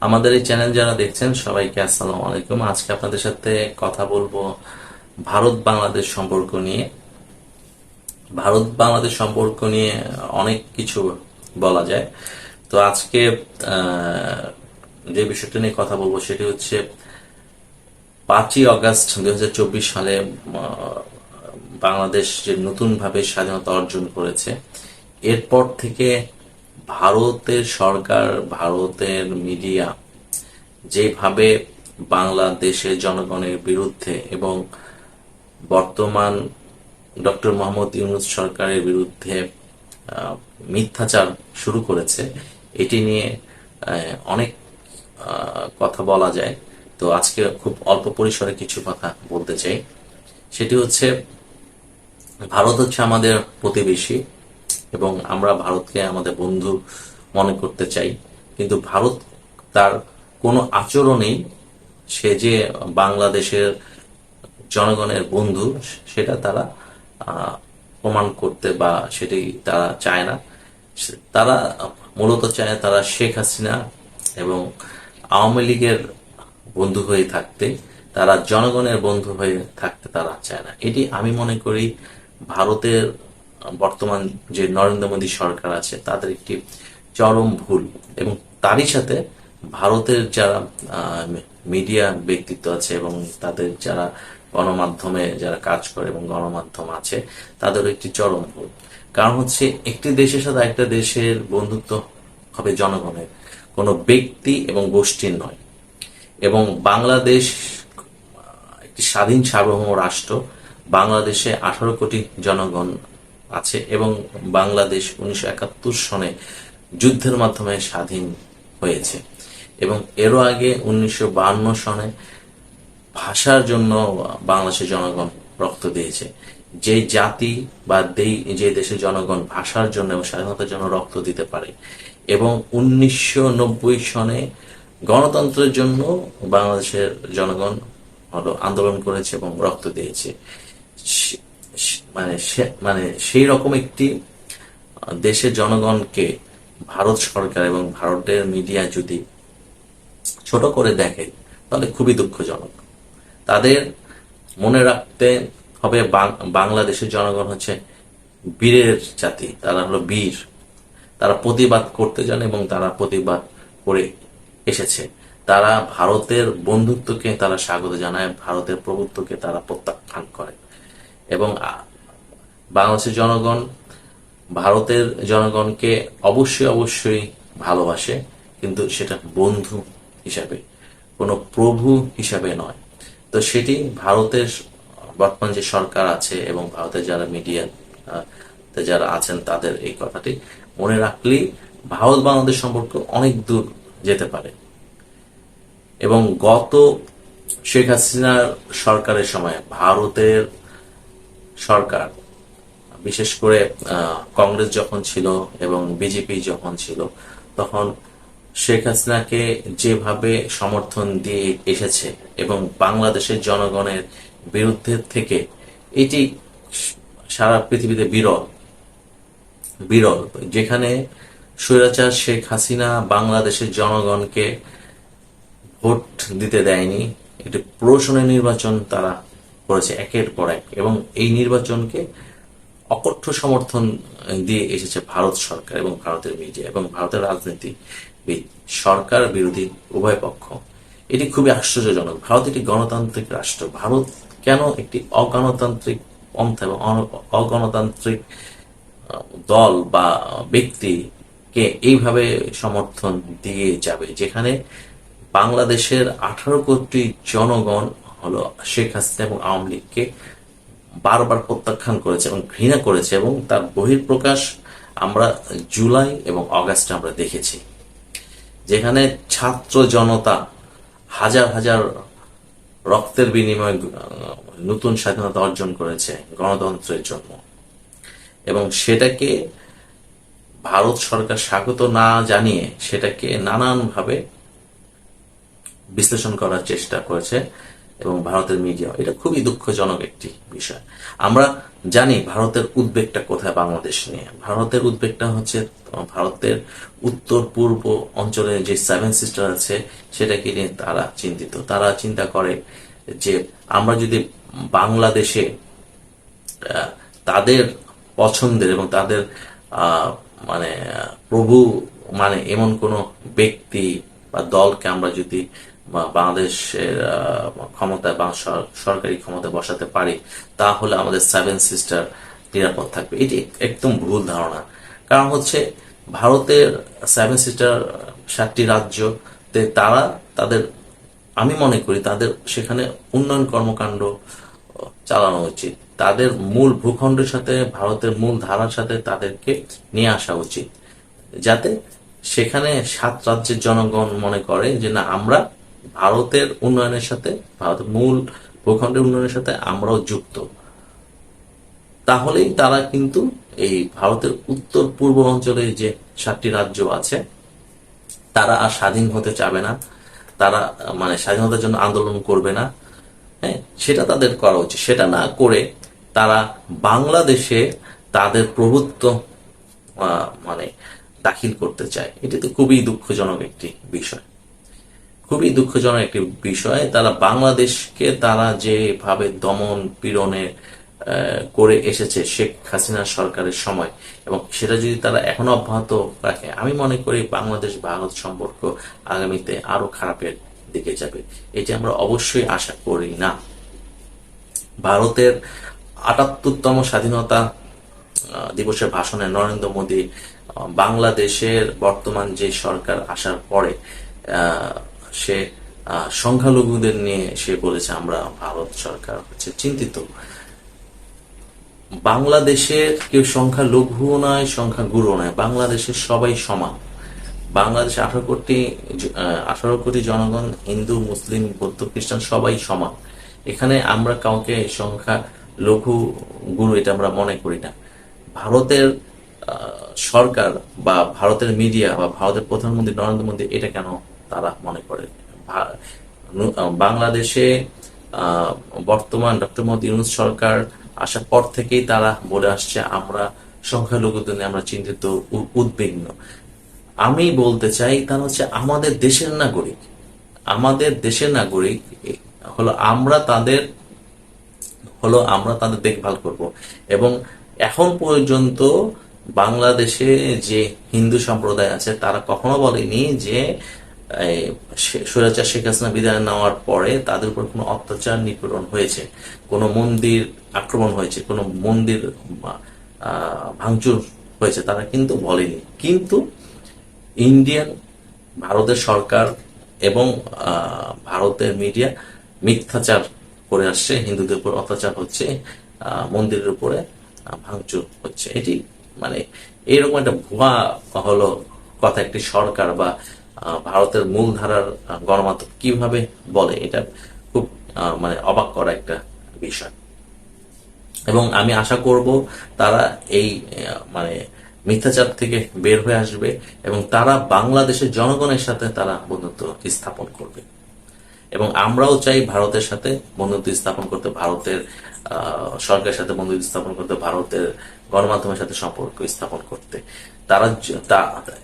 আমাদের এই চ্যানেল যারা দেখছেন সবাইকে আসসালামু আলাইকুম। আজকে আপনাদের সাথে কথা বলবো ভারত বাংলাদেশ সম্পর্ক নিয়ে। ভারত বাংলাদেশ সম্পর্ক নিয়ে অনেক কিছু বলা যায়। তো আজকে আহ, যে বিষয়টা নিয়ে কথা বলবো সেটি হচ্ছে 5ই আগস্ট 2024 সালে বাংলাদেশ যে নতুনভাবে স্বাধীনতা অর্জন করেছে, এরপর থেকে ভারতের সরকার, ভারতের মিডিয়া যেভাবে বাংলাদেশের জনগণের বিরুদ্ধে এবং বর্তমান ডক্টর মোহাম্মদ ইউনূস সরকারের বিরুদ্ধে মিথ্যাচার শুরু করেছে, এটি নিয়ে অনেক কথা বলা যায়। তো আজকে খুব অল্প পরিসরে কিছু কথা বলতে চাই। সেটি হচ্ছে, ভারত হচ্ছে আমাদের প্রতিবেশী এবং আমরা ভারতকে আমাদের বন্ধু মনে করতে চাই, কিন্তু ভারত তার কোনো আচরণেই সে যে বাংলাদেশের জনগণের বন্ধু সেটা তারা প্রমাণ করতে বা সেটি তারা চায় না। তারা মূলত চায় তারা শেখ হাসিনা এবং আওয়ামী লীগের বন্ধু হয়ে থাকতে, তারা জনগণের বন্ধু হয়ে থাকতে তারা চায় না। এটি আমি মনে করি ভারতের বর্তমান যে নরেন্দ্র মোদী সরকার আছে তাদের একটি চরম ভুল। এবং তারই সাথে ভারতের যারা মিডিয়া ব্যক্তিত্ব আছে এবং তাদের যারা গণমাধ্যমে যারা কাজ করে এবং গণমাধ্যম আছে তাদেরও একটি চরম ভুল। কারণ হচ্ছে, একটি দেশের সাথে একটা দেশের বন্ধুত্ব হবে জনগণের, কোনো ব্যক্তি এবং গোষ্ঠীর নয়। এবং বাংলাদেশ একটি স্বাধীন সার্বভৌম রাষ্ট্র। বাংলাদেশে 18 কোটি জনগণ আছে এবং বাংলাদেশ 1971 সনে যুদ্ধের মাধ্যমে স্বাধীন হয়েছে। এবং এরও আগে 1952 সনে ভাষার জন্য বাংলাদেশের জনগণ রক্ত দিয়েছে। যে জাতি বা যে দেশের জনগণ ভাষার জন্য এবং স্বাধীনতার জন্য রক্ত দিতে পারে, এবং 1990 সনে গণতন্ত্রের জন্য বাংলাদেশের জনগণ আন্দোলন করেছে এবং রক্ত দিয়েছে। মানে সেই রকম একটি দেশের জনগণকে ভারত সরকার এবং ভারতের মিডিয়া যদি ছোট করে দেখে তাহলে খুবই দুঃখজনক। তাদের মনে রাখতে হবে বাংলাদেশের জনগণ হচ্ছে বীরের জাতি, তারা হলো বীর। তারা প্রতিবাদ করতে জানে এবং তারা প্রতিবাদ করে এসেছে। তারা ভারতের বন্ধুত্বকে তারা স্বাগত জানায়, ভারতের প্রভুত্বকে তারা প্রত্যাখ্যান করে। এবং বাংলাদেশের জনগণ ভারতের জনগণকে অবশ্যই অবশ্যই ভালোবাসে, কিন্তু সেটা বন্ধু হিসাবে, কোনো প্রভু হিসাবে নয়। তো সেটি ভারতের বর্তমান যে সরকার আছে এবং ভারতের যারা মিডিয়া যারা আছেন তাদের এই কথাটি মনে রাখলেই ভারত বাংলাদেশ সম্পর্ক অনেক দূর যেতে পারে। এবং গত শেখ হাসিনার সরকারের সময় ভারতের সরকার, বিশেষ করে কংগ্রেস যখন ছিল এবং বিজেপি যখন ছিল, তখন শেখ হাসিনাকে যেভাবে সমর্থন দিয়ে এসেছে এবং বাংলাদেশের জনগণের বিরুদ্ধে থেকে, এটি সারা পৃথিবীতে বিরল। বিরল যেখানে স্বৈরাচার শেখ হাসিনা বাংলাদেশের জনগণকে ভোট দিতে দেয়নি, একটি প্রহসনের নির্বাচন তারা করেছে একের পর এক, এবং এই নির্বাচনকে অকথ্য সমর্থন দিয়ে এসেছে ভারত সরকার এবং ভারতের মিডিয়া এবং ভারতের রাজনীতিবিদ, সরকার বিরোধী উভয় পক্ষ। এটি খুবই আশ্চর্যজনক। ভারত একটি গণতান্ত্রিক রাষ্ট্র। ভারত কেন একটি অগণতান্ত্রিক পন্থা এবং অগণতান্ত্রিক দল বা ব্যক্তিকে এইভাবে সমর্থন দিয়ে যাবে, যেখানে বাংলাদেশের 18 কোটি জনগণ হলো শেখ হাসিনা এবং আওয়ামী লীগকে বারবার প্রত্যাখ্যান করেছে এবং ঘৃণা করেছে, এবং তার বহিঃপ্রকাশ আমরা জুলাই এবং আগস্টে আমরা দেখেছি, যেখানে ছাত্র জনতা হাজার হাজার রক্তের বিনিময়ে নতুন স্বাধীনতা অর্জন করেছে গণতন্ত্রের জন্য। এবং সেটাকে ভারত সরকার স্বাগত না জানিয়ে সেটাকে নানানভাবে বিশ্লেষণ করার চেষ্টা করেছে এবং ভারতের মিডিয়া, এটা খুবই দুঃখজনক একটি বিষয়। আমরা জানি ভারতের উদ্বেগটা কোথায় বাংলাদেশ নিয়ে। ভারতের উদ্বেগটা হচ্ছে ভারতের উত্তর পূর্ব অঞ্চলে যে সেভেন সিস্টার আছে সেটাকে নিয়ে তারা চিন্তিত। তারা চিন্তা করে যে আমরা যদি বাংলাদেশে তাদের পছন্দের এবং তাদের মানে প্রভু মানে এমন কোন ব্যক্তি বা দলকে আমরা যদি বাংলাদেশের ক্ষমতায় বা সরকারি ক্ষমতায় বসাতে পারি, তাহলে আমাদের সেভেন সিস্টার নিরাপদ থাকবে। এটি একদম ভুল ধারণা। কারণ হচ্ছে ভারতের সেভেন সিস্টার 7টি রাজ্যতে তারা তাদের, আমি মনে করি তাদের সেখানে উন্নয়ন কর্মকাণ্ড চালানো উচিত। তাদের মূল ভূখণ্ডের সাথে, ভারতের মূল ধারার সাথে তাদেরকে নিয়ে আসা উচিত, যাতে সেখানে 7 রাজ্যের জনগণ মনে করে যে না, আমরা ভারতের উন্নয়নের সাথে, ভারতের মূল ভূখণ্ডের উন্নয়নের সাথে আমরাও যুক্ত। তাহলেই তারা কিন্তু এই ভারতের উত্তর পূর্ব অঞ্চলে যে 7টি রাজ্য আছে তারা আর স্বাধীন হতে চাবে না, তারা মানে স্বাধীনতার জন্য আন্দোলন করবে না। হ্যাঁ, সেটা তাদের করা উচিত। সেটা না করে তারা বাংলাদেশে তাদের প্রভুত্ব মানে দাখিল করতে চায়। এটি তো খুবই দুঃখজনক একটি বিষয়, খুবই দুঃখজনক একটি বিষয়। তারা বাংলাদেশকে তারা যেভাবে দমন পীড়নে করে এসেছে শেখ হাসিনা সরকারের সময়, এবং সেটা যদি তারা এখনো অব্যাহত রাখে, আমি মনে করি বাংলাদেশ ভারত সম্পর্ক আগামীতে আরো খারাপের দিকে যাবে। এটি আমরা অবশ্যই আশা করি না। ভারতের ৭৮তম স্বাধীনতা দিবসের ভাষণে নরেন্দ্র মোদী বাংলাদেশের বর্তমান যে সরকার আসার পরে সে সংখ্যালঘুদের নিয়ে সে বলেছে আমরা ভারত সরকার হচ্ছে চিন্তিত। বাংলাদেশের কেউ সংখ্যালঘুও নয়, সংখ্যাগুরুও নয়, বাংলাদেশের সবাই সমান। বাংলাদেশে 18 কোটি জনগণ, হিন্দু মুসলিম বৌদ্ধ খ্রিস্টান সবাই সমান। এখানে আমরা কাউকে সংখ্যা লঘু গুরু এটা আমরা মনে করি না। ভারতের সরকার বা ভারতের মিডিয়া বা ভারতের প্রধানমন্ত্রী নরেন্দ্র মোদী এটা কেন তারা মনে করে? বাংলাদেশে বর্তমান ডক্টর মোহাম্মদ ইউনূস সরকার আসার পর থেকেই তারা বলে আসছে আমরা সংখ্যালঘুদের নিয়ে আমরা চিন্তিত, উদ্বিগ্ন। আমি বলতে চাই তারা হচ্ছে আমাদের দেশের নাগরিক। আমাদের দেশের নাগরিক আমরা তাদের দেখভাল করব। এবং এখন পর্যন্ত বাংলাদেশে যে হিন্দু সম্প্রদায় আছে তারা কখনো বলেনি যে স্বৈরাচার শেখ হাসিনা বিদায় নেওয়ার পরে তাদের উপর কোনো অত্যাচার নিপীড়ন হয়েছে, কোনো মন্দির আক্রমণ হয়েছে, কোনো মন্দির ভাঙচুর হয়েছে, তারা কিন্তু বলেনি। কিন্তু ইন্ডিয়ান ভারতের সরকার এবং ভারতের মিডিয়া মিথ্যাচার করে আসছে, হিন্দুদের উপর অত্যাচার হচ্ছে, মন্দিরের উপরে ভাঙচুর হচ্ছে। এটি মানে এইরকম একটা ভুয়া হলো কথা একটি সরকার বা ভারতের মূলধারার গণমাধ্যম কিভাবে বলে, এটা খুব মানে অবাক করা একটা বিষয়। এবং আমি আশা করব তারা এই মানে মিথ্যাচার থেকে বের হয়ে আসবে এবং তারা বাংলাদেশের জনগণের সাথে তারা বন্ধুত্ব স্থাপন করবে। এবং আমরাও চাই ভারতের সাথে বন্ধুত্ব স্থাপন করতে, ভারতের সরকারের সাথে বন্ধুত্ব স্থাপন করতে, ভারতের গণমাধ্যমের সাথে সম্পর্ক স্থাপন করতে। তারা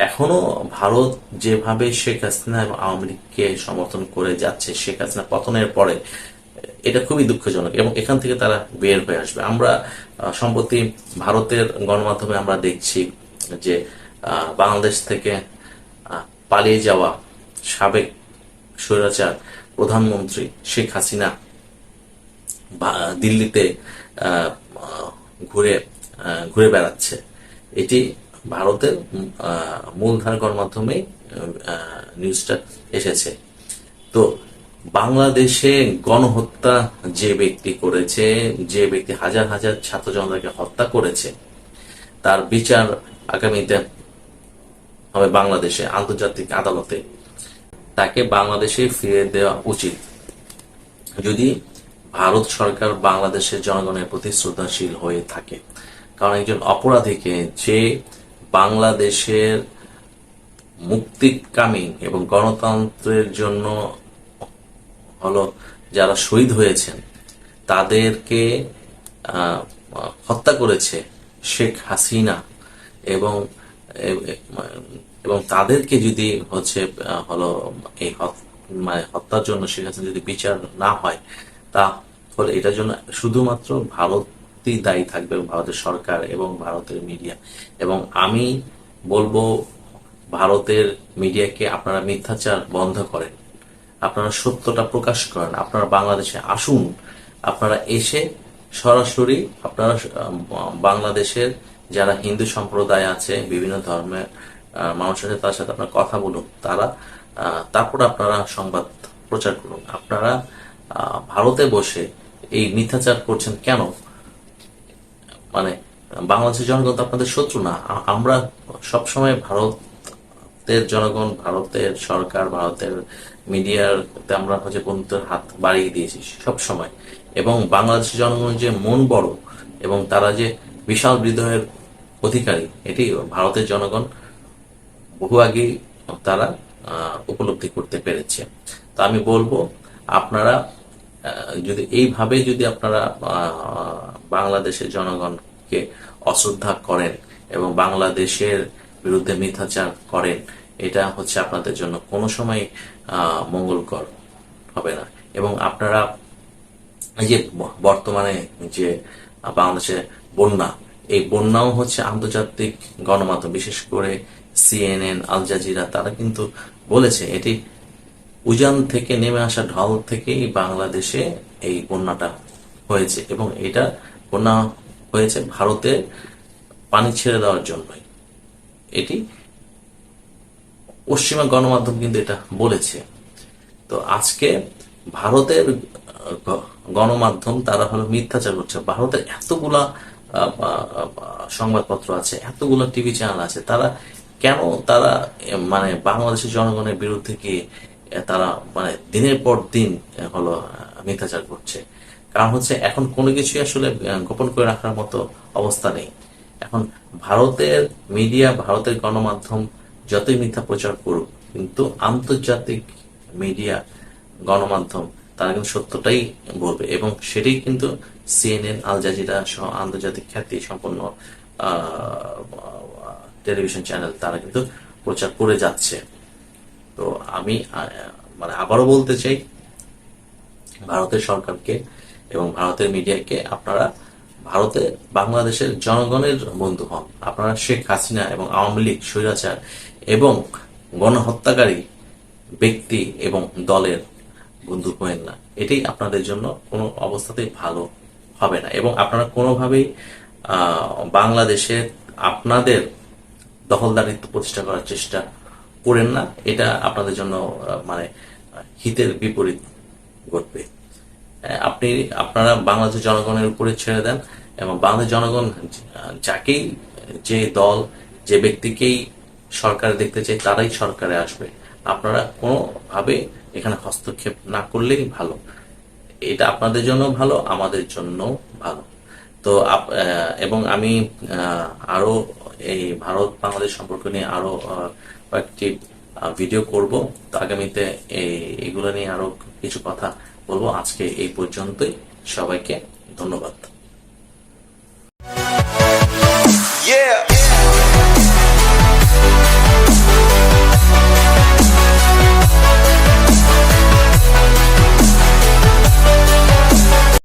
এখনো ভারত যেভাবে শেখ হাসিনা এবং আওয়ামী লীগকে সমর্থন করে যাচ্ছে শেখ হাসিনা পতনের পরে, এটা খুবই দুঃখজনক এবং এখান থেকে তারা বের হয়ে আসবে। আমরা সম্প্রতি ভারতের গণমাধ্যমে আমরা দেখছি যে বাংলাদেশ থেকে পালিয়ে যাওয়া সাবেক স্বৈরাচার প্রধানমন্ত্রী শেখ হাসিনা দিল্লিতে ঘুরে ঘুরে বেড়াচ্ছে। এটি ভারতের মূলধার গণমাধ্যমে নিউজটা এসেছে। তো বাংলাদেশে গণহত্যা যে ব্যক্তি করেছে, যে ব্যক্তি হাজার হাজার ছাত্র জনতাকে হত্যা করেছে, তার বিচার আগামীতে হবে বাংলাদেশে আন্তর্জাতিক আদালতে। তাকে বাংলাদেশে ফিরে দেওয়া উচিত যদি ভারত সরকার বাংলাদেশের জনগণের প্রতি শ্রদ্ধাশীল হয়ে থাকে। কারণ একজন অপরাধীকে যে বাংলাদেশের মুক্তিকামী এবং গণতন্ত্রের জন্য যারা শহীদ হয়েছেন তাদেরকে আহ, হত্যা করেছে শেখ হাসিনা, এবং এবং তাদেরকে যদি হচ্ছে হলো এই মানে হত্যার জন্য শেখ হাসিনা যদি বিচার না হয়, তাহলে এটার জন্য শুধুমাত্র ভারতই দায়ী থাকবে, ভারতের সরকার এবং ভারতের মিডিয়া। এবং আমি বলবো ভারতের মিডিয়াকে আপনারা মিথ্যাচার বন্ধ করেন, আপনারা সত্যটা প্রকাশ করেন, আপনারা বাংলাদেশে আসুন, আপনারা এসে সরাসরি আপনারা বাংলাদেশের যারা হিন্দু সম্প্রদায় আছে, বিভিন্ন ধর্মের মানুষ আছে, তার সাথে আপনারা কথা বলুন, তারপর আপনারা সংবাদ প্রচার করুন। আপনারা ভারতে বসে এই মিথ্যাচার করছেন কেন? মানে বাংলাদেশের জনগণ তো আপনাদের শত্রু না। আমরা সবসময় ভারতের জনগণ, ভারতের সরকার, ভারতের মিডিয়াতে আমরা হচ্ছে বন্ধুত্বের হাত বাড়িয়ে দিয়েছি সব সময়। এবং বাংলাদেশের জনগণ যে মন বড় এবং তারা যে বিশাল হৃদয়ের অধিকারী, এটি ভারতের জনগণ বহু আগেই তারা উপলব্ধি করতে পেরেছে। তো আমি বলবো আপনারা যদি এইভাবে যদি আপনারা বাংলাদেশের জনগণকে অশ্রদ্ধা করেন এবং বাংলাদেশের বিরুদ্ধে মিথ্যাচার করেন, এটা হচ্ছে আপনাদের জন্য কোনো সময় মঙ্গলকর হবে না। এবং আপনারা এই যে বর্তমানে যে বাংলাদেশে বন্যা, এই বন্যাও হচ্ছে আন্তর্জাতিক গণমাধ্যম, বিশেষ করে সিএনএন, আল জাজিরা, তারা কিন্তু বলেছে এটি উজান থেকে নেমে আসা ঢল থেকেই বাংলাদেশে এই বন্যাটা হয়েছে, এবং এটা বন্যা হয়েছে ভারতে পানি ছেড়ে দেওয়ার জন্যই। এটি পশ্চিমা গণমাধ্যম কিন্তু এটা বলেছে। তো আজকে ভারতের গণমাধ্যম তারা হলো মিথ্যাচার করছে। ভারতের এতগুলা সংবাদপত্র আছে, এতগুলা টিভি চ্যানেল আছে, তারা কেন তারা মানে বাংলাদেশের জনগণের বিরুদ্ধে গিয়ে তারা মানে দিনের পর দিন হলো মিথ্যাচার করছে? কারণ হচ্ছে এখন কোনো কিছুই আসলে গোপন করে রাখার মতো অবস্থা নেই। এখন ভারতের মিডিয়া, ভারতের গণমাধ্যম যতই মিথ্যা প্রচার করুক, কিন্তু আন্তর্জাতিক মিডিয়া, গণমাধ্যম তারা কিন্তু সত্যটাই বলবে, এবং সেটাই কিন্তু সিএনএন, আল জাজিরা সহ আন্তর্জাতিক খ্যাতি সম্পন্ন টেলিভিশন চ্যানেল তারা কিন্তু প্রচার করে যাচ্ছে। তো আমি মানে আবারও বলতে চাই ভারতের সরকারকে এবং ভারতের মিডিয়াকে, আপনারা ভারতে বাংলাদেশের জনগণের বন্ধু হন। আপনারা শেখ হাসিনা এবং আওয়ামী লীগ, স্বৈরাচার এবং গণহত্যাকারী ব্যক্তি এবং দলের বন্ধু হবেন না। এটাই আপনাদের জন্য কোনো অবস্থাতেই ভালো হবে না। এবং আপনারা কোনোভাবেই বাংলাদেশে আপনাদের দখলদারিত্ব প্রতিষ্ঠা করার চেষ্টা করেন না। এটা আপনাদের জন্য মানে হিতের বিপরীত ঘটবে। আপনারা বাংলাদেশের জনগণের উপরে ছেড়ে দেন, এবং বাংলাদেশ জনগণ যাকেই, যে দল, যে ব্যক্তিকেই সরকারে দেখতে চাই তারাই সরকারে আসবে। আপনারা কোনোভাবে এখানে হস্তক্ষেপ না করলেই ভালো। এটা আপনাদের জন্য ভালো, আমাদের জন্য ভালো। তো এবং আমি আরো এই ভারত বাংলাদেশ সম্পর্ক নিয়ে আরো কয়েকটি ভিডিও করব। তো আগামীতে এগুলো নিয়ে আরো কিছু কথা বলবো। আজকে এই পর্যন্তই। সবাইকে ধন্যবাদ।